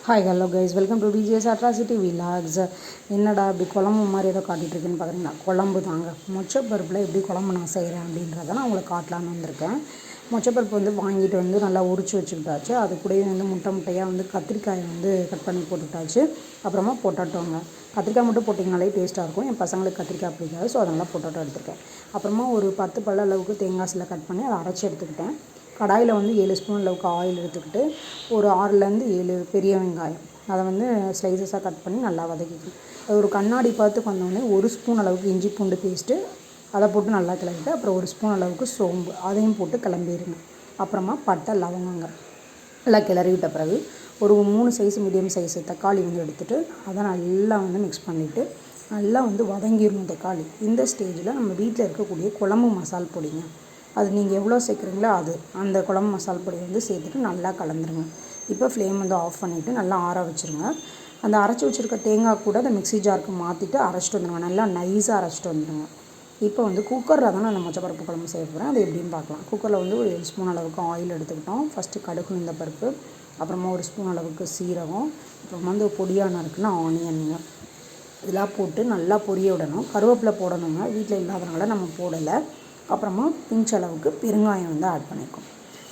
Hi hello guys, welcome to DGS atrocity vlogs. என்னடா இப்படி குழம்பு மாதிரி ஏதோ காட்டிகிட்டு இருக்குன்னு பார்க்குறீங்களா? குழம்பு தாங்க. மொச்சப்பருப்பில் எப்படி குழம்பு நான் செய்கிறேன் அப்படின்றத நான் உங்களுக்கு காட்டலான்னு வந்திருக்கேன். மொச்சப்பருப்பு வாங்கிட்டு நல்லா உரித்து வச்சுக்கிட்டாச்சு. அது கூடவே முட்டையாக கத்திரிக்காயை கட் பண்ணி போட்டுக்கிட்டாச்சு. அப்புறமா பொட்டட்டோங்க. கத்திரிக்காய் மட்டும் போட்டிங்கனாலே டேஸ்ட்டாக இருக்கும். என் பசங்களுக்கு கத்திரிக்காய் பிடிக்காது, ஸோ அதனால் பொட்டட்டோ எடுத்துருக்கேன். அப்புறமா ஒரு 10 பல் அளவுக்கு தேங்காய் சில கட் பண்ணி அதை அரைச்சி எடுத்துக்கிட்டேன். கடாயில் 7 ஸ்பூன் அளவுக்கு ஆயில் எடுத்துக்கிட்டு ஒரு 6லேருந்து 7 பெரிய வெங்காயம் அதை ஸ்லைசஸாக கட் பண்ணி நல்லா வதக்கிக்கணும். அது ஒரு கண்ணாடி பார்த்து வந்தோடனே 1 ஸ்பூன் அளவுக்கு இஞ்சி பூண்டு பேஸ்ட்டு அதை போட்டு நல்லா கிளறிட்டு, அப்புறம் 1 ஸ்பூன் அளவுக்கு சோம்பு அதையும் போட்டு கிளம்பிடுங்க. அப்புறமா பட்டை லவங்கங்க நல்லா கிளறி விட்ட பிறகு ஒரு 3 சைஸ் மீடியம் சைஸு தக்காளி எடுத்துகிட்டு அதை நல்லா மிக்ஸ் பண்ணிவிட்டு நல்லா வதங்கிடணும் தக்காளி. இந்த ஸ்டேஜில் நம்ம வீட்டில் இருக்கக்கூடிய குழம்பு மசால் பொடிங்க, அது நீங்கள் எவ்வளோ சேர்க்குறீங்களோ அந்த குழம்பு மசால் பொடி சேர்த்துட்டு நல்லா கலந்துருங்க. இப்போ ஃப்ளேம் ஆஃப் பண்ணிவிட்டு நல்லா ஆற வச்சுருங்க. அந்த அரைச்சி வச்சுருக்க தேங்காய் கூட அந்த மிக்ஸி ஜாருக்கு மாற்றிட்டு அரைச்சிட்டு வந்துடுங்க. நல்லா நைஸாக அரைச்சிட்டு வந்துடுங்க. இப்போ குக்கரில் தான் நான் மொச்சப்பருப்பு குழம்பு செய்ய போகிறேன். அது எப்படின்னு பார்க்கலாம். குக்கரில் ஒரு 7 ஸ்பூன் அளவுக்கு ஆயில் எடுத்துக்கிட்டோம். ஃபஸ்ட்டு கடுகு இந்த பருப்பு, அப்புறமா 1 ஸ்பூன் அளவுக்கு சீரகம், அப்புறமா பொடியான இருக்குன்னா ஆனியனுங்க, இதெல்லாம் போட்டு நல்லா பொரிய விடணும். கருவேப்பிலை போடணுங்க, வீட்டில் இல்லாதனால நம்ம போடலை. அப்புறமா பிஞ்ச் அளவுக்கு பெருங்காயம் ஆட் பண்ணிக்கும்.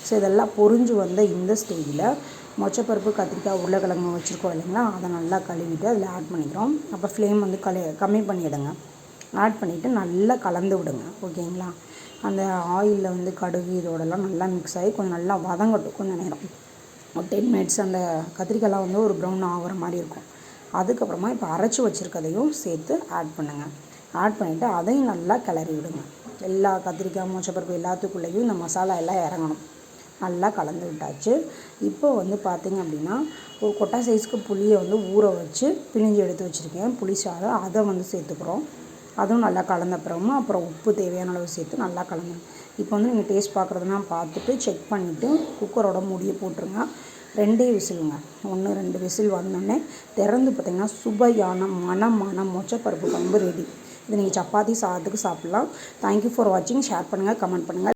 ஸோ இதெல்லாம் பொரிஞ்சு வந்த இந்த ஸ்டேஜில் மொச்சப்பருப்பு, கத்திரிக்காய், உருளைக்கிழங்கு வச்சுருக்கோம் இல்லைங்களா, அதை நல்லா கழுவிட்டு அதில் ஆட் பண்ணிக்கிறோம். அப்போ ஃப்ளேம் கம்மி பண்ணிவிடுங்க. ஆட் பண்ணிவிட்டு நல்லா கலந்து விடுங்க. ஓகேங்களா? அந்த ஆயிலில் கடுகு இதோடலாம் நல்லா மிக்ஸ் ஆகி கொஞ்சம் நல்லா வதங்கட்டும். கொஞ்சம் நேரம் ஒரு 10 மினிட்ஸ் அந்த கத்திரிக்காய்லாம் ஒரு ப்ரௌன் ஆகிற மாதிரி இருக்கும். அதுக்கப்புறமா இப்போ அரைச்சி வச்சுருக்கதையும் சேர்த்து ஆட் பண்ணுங்கள். ஆட் பண்ணிவிட்டு அதையும் நல்லா கிளறி விடுங்க. எல்லா கத்திரிக்காய், மொச்சப்பருப்பு எல்லாத்துக்குள்ளேயும் இந்த மசாலா எல்லாம் இறங்கணும். நல்லா கலந்து விட்டாச்சு. இப்போ பார்த்திங்க அப்படின்னா ஒரு கொட்டை சைஸ்க்கு புளியை ஊற வச்சு பிழிஞ்சு எடுத்து வச்சுருக்கேன். புளி சாதம் அதை சேர்த்துக்கிறோம். அதுவும் நல்லா கலந்த அப்புறம் உப்பு தேவையான அளவு சேர்த்து நல்லா கலந்துடும். இப்போ நீங்கள் டேஸ்ட் பார்க்குறதுனா பார்த்துட்டு செக் பண்ணிவிட்டு குக்கரோட மூடியை போட்டுருங்க. 2 விசிலுங்க. 1 2 விசில் வந்தோடனே திறந்து பார்த்திங்கன்னா சுவையான மணமான மொச்சப்பருப்பு குழம்பு ரெடி. இது நீங்கள் சப்பாத்தி சாதத்துக்கு சாப்பிட்லாம். தேங்க்யூ ஃபார் வாட்சிங். ஷேர் பண்ணுங்கள், கமெண்ட் பண்ணுங்கள்.